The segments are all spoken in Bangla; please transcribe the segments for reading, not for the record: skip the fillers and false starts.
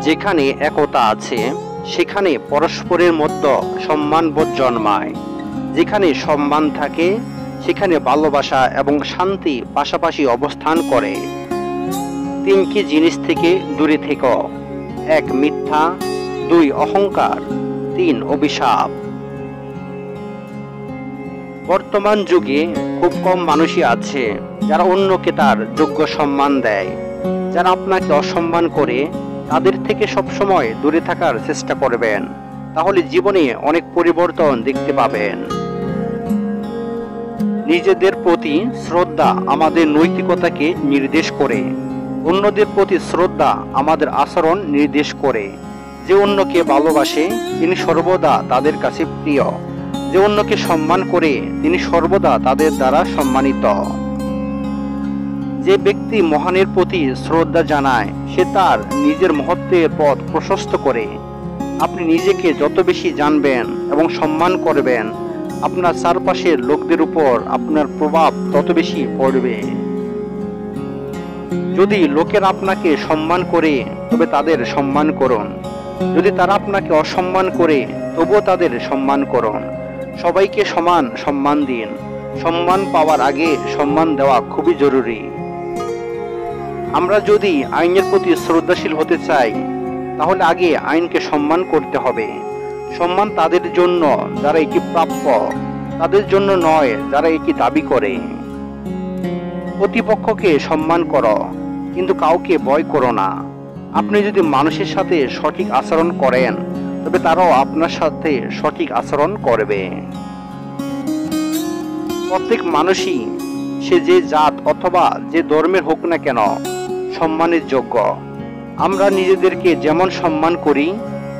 যেখানে একতা আছে সেখানে পরস্পরের মধ্যে সম্মানবোধ জন্মায়। যেখানে সম্মান থাকে সেখানে ভালোবাসা এবং শান্তি পাশাপাশি অবস্থান করে। তিনটি জিনিস থেকে দূরে থেকো: 1 মিথ্যা, 2 অহংকার, 3 অভিশাপ। বর্তমান যুগে খুব কম মানুষই আছে যারা অন্যকে তার যোগ্য সম্মান দেয়। যারা আপনাকে অসম্মান করে তাদের থেকে সবসময় দূরে থাকার চেষ্টা করবেন, তাহলে জীবনে অনেক পরিবর্তন দেখতে পাবেন। নিজেদের প্রতি শ্রদ্ধা আমাদের নৈতিকতাকে নির্দেশ করে। অন্যদের প্রতি শ্রদ্ধা আমাদের আচরণ নির্দেশ করে। যে অন্যকে ভালোবাসে তিনি সর্বদা তাদের কাছে প্রিয়। যে অন্যকে সম্মান করে তিনি সর্বদা তাদের দ্বারা সম্মানিত। যে ব্যক্তি মহানের প্রতি শ্রদ্ধা জানায় সে তার নিজের মহত্বের পথ প্রশস্ত করে। আপনি নিজেকে যত বেশি জানবেন এবং সম্মান করবেন, আপনার চারপাশের লোকদের উপর আপনার প্রভাব তত বেশি পড়বে। যদি লোকেরা আপনাকে সম্মান করে তবে তাদের সম্মান করুন। যদি তারা আপনাকে অসম্মান করে তবুও তাদের সম্মান করুন। সবাইকে সমান সম্মান দিন। সম্মান পাওয়ার আগে সম্মান দেওয়া খুবই জরুরি। আমরা যদি আইনের প্রতি শ্রদ্ধাশীল হতে চাই তাহলে আগে আইনকে সম্মান করতে হবে। সম্মান তাদের জন্য যারা এটি প্রাপ্য, তাদের জন্য নয় যারা এটি দাবি করে। প্রতিপক্ষকে সম্মান করো, কিন্তু কাউকে ভয় করো না। আপনি যদি মানুষের সাথে সঠিক আচরণ করেন তবে তারাও আপনার সাথে সঠিক আচরণ করবে। প্রত্যেক মানুষই, সে যে জাত অথবা যে ধর্মের হোক না কেন, সম্মানের যোগ্য। আমরা নিজেদেরকে যেমন সম্মান করি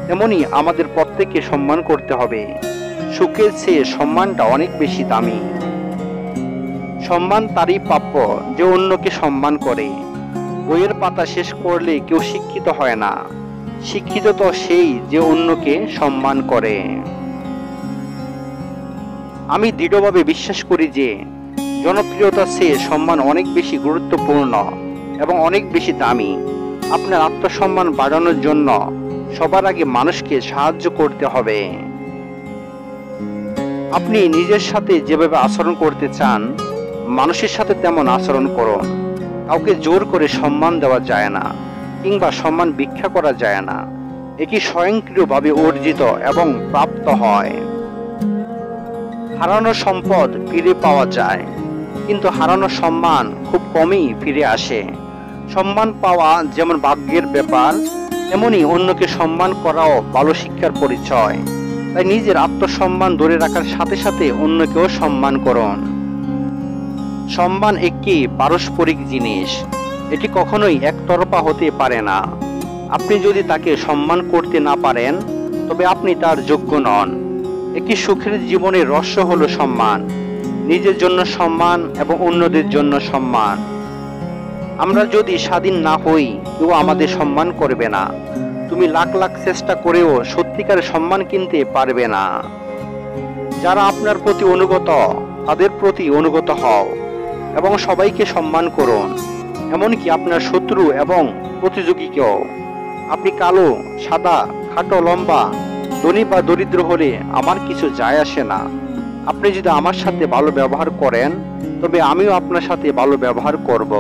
তেমনি আমাদের প্রত্যেককে সম্মান করতে হবে। সুখের চেয়ে সম্মানটা অনেক বেশি দামি। সম্মান তারই প্রাপ্য যে অন্যকে সম্মান করে। বইয়ের পাতা শেষ করলে কেউ শিক্ষিত হয় না। শিক্ষিত তো সেই যে অন্যকে সম্মান করে। আমি দৃঢ়ভাবে বিশ্বাস করি যে জনপ্রিয়তার চেয়ে সম্মান অনেক বেশি গুরুত্বপূর্ণ এবং অনেক বেশি দামি। আপনার আত্মসম্মান বাড়ানোর জন্য সবার আগে মানুষকে সাহায্য করতে হবে। আপনি নিজের সাথে যেভাবে আচরণ করতে চান মানুষের সাথে তেমন আচরণ করুন। কাউকে জোর করে সম্মান দেওয়া যায় না, কিংবা সম্মান ভিক্ষা করা যায় না। এটি স্বয়ংক্রিয়ভাবে অর্জিত এবং প্রাপ্ত হয়। হারানো সম্পদ ফিরে পাওয়া যায়, কিন্তু হারানো সম্মান খুব কমই ফিরে আসে। সম্মান পাওয়া যেমন ভাগ্যের ব্যাপার, তেমনি অন্যকে সম্মান করাও ভালো শিক্ষার পরিচয়। তাই নিজের আত্মসম্মান ধরে রাখার সাথে সাথে অন্যকেও সম্মান করুন। সম্মান একটি পারস্পরিক জিনিস। এটি কখনোই একতরফা হতে পারে না। আপনি যদি তাকে সম্মান করতে না পারেন তবে আপনি তার যোগ্য নন। একটি সুখের জীবনের রহস্য হলো সম্মান। নিজের জন্য সম্মান এবং অন্যদের জন্য সম্মান। আমরা যদি স্বাধীন না হই কেউ আমাদের সম্মান করবে না। তুমি লাখ লাখ চেষ্টা করেও সত্যিকারের সম্মান কিনতে পারবে না। যারা আপনার প্রতি অনুগত তাদের প্রতি অনুগত হও এবং সবাইকে সম্মান করুন, এমনকি আপনার শত্রু এবং প্রতিযোগীকেও। আপনি কালো, সাদা, খাটো, লম্বা, ধনী বা দরিদ্র হলে আমার কিছু যায় আসে না। আপনি যদি আমার সাথে ভালো ব্যবহার করেন তবে আমিও আপনার সাথে ভালো ব্যবহার করব।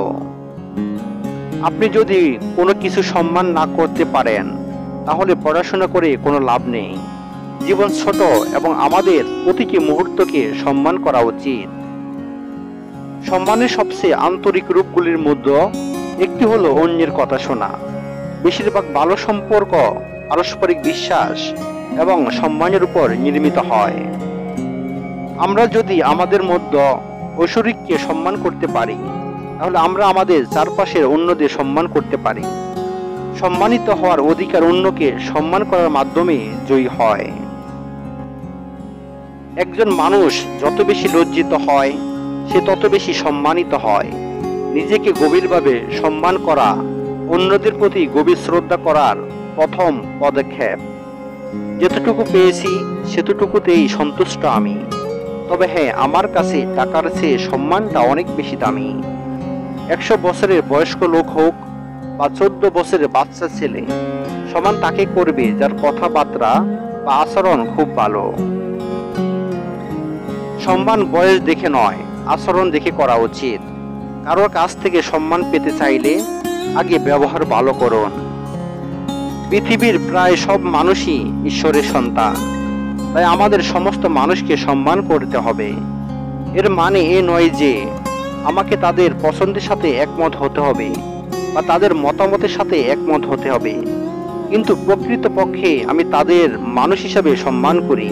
আপনি যদি কোনো কিছু সম্মান না করতে পারেন তাহলে পড়াশোনা করে কোনো লাভ নেই। জীবন ছোট এবং আমাদের প্রতিটি মুহূর্তকে সম্মান করা উচিত। সম্মানের সবচেয়ে আন্তরিক রূপগুলির মধ্যে একটি হলো অন্যের কথা শোনা। বেশিরভাগ ভালো সম্পর্ক পারস্পরিক বিশ্বাস এবং সম্মানের উপর নির্মিত হয়। আমরা যদি আমাদের মধ্যে ঐশ্বরিককে সম্মান করতে পারি তাহলে আমরা আমাদের চারপাশের অন্যদের সম্মান করতে পারি। সম্মানিত হওয়ার অধিকার অন্যকে সম্মান করার মাধ্যমে জয়ী হয়। একজন মানুষ যত বেশি লজ্জিত হয় সে তত বেশি সম্মানিত হয়। নিজেকে গভীরভাবে সম্মান করা অন্যদের প্রতি গভীর শ্রদ্ধা করার প্রথম পদক্ষেপ। যতটুকু পেয়েছি সেতটুকুতেই সন্তুষ্ট আমি। তবে হ্যাঁ, আমার কাছে টাকার চেয়ে সম্মানটা অনেক বেশি দামি। 100 বছরের বয়স্ক লোক হোক বা 14 বছরের বাচ্চা ছেলে সম্মান তাকে করবে যার কথাবার্তা বা আচরণ খুব ভালো। সম্মান বয়স দেখে নয়, আচরণ দেখে করা উচিত। কারোর কাছ থেকে সম্মান পেতে চাইলে আগে ব্যবহার ভালো করুন। পৃথিবীর প্রায় সব মানুষই ঈশ্বরের সন্তান, তাই আমাদের সমস্ত মানুষকে সম্মান করতে হবে। এর মানে এ নয় যে আমাকে তাদের পছন্দের সাথে একমত হতে হবে বা তাদের মতামতের সাথে একমত হতে হবে, কিন্তু প্রকৃতপক্ষে আমি তাদের মানুষ হিসাবে সম্মান করি।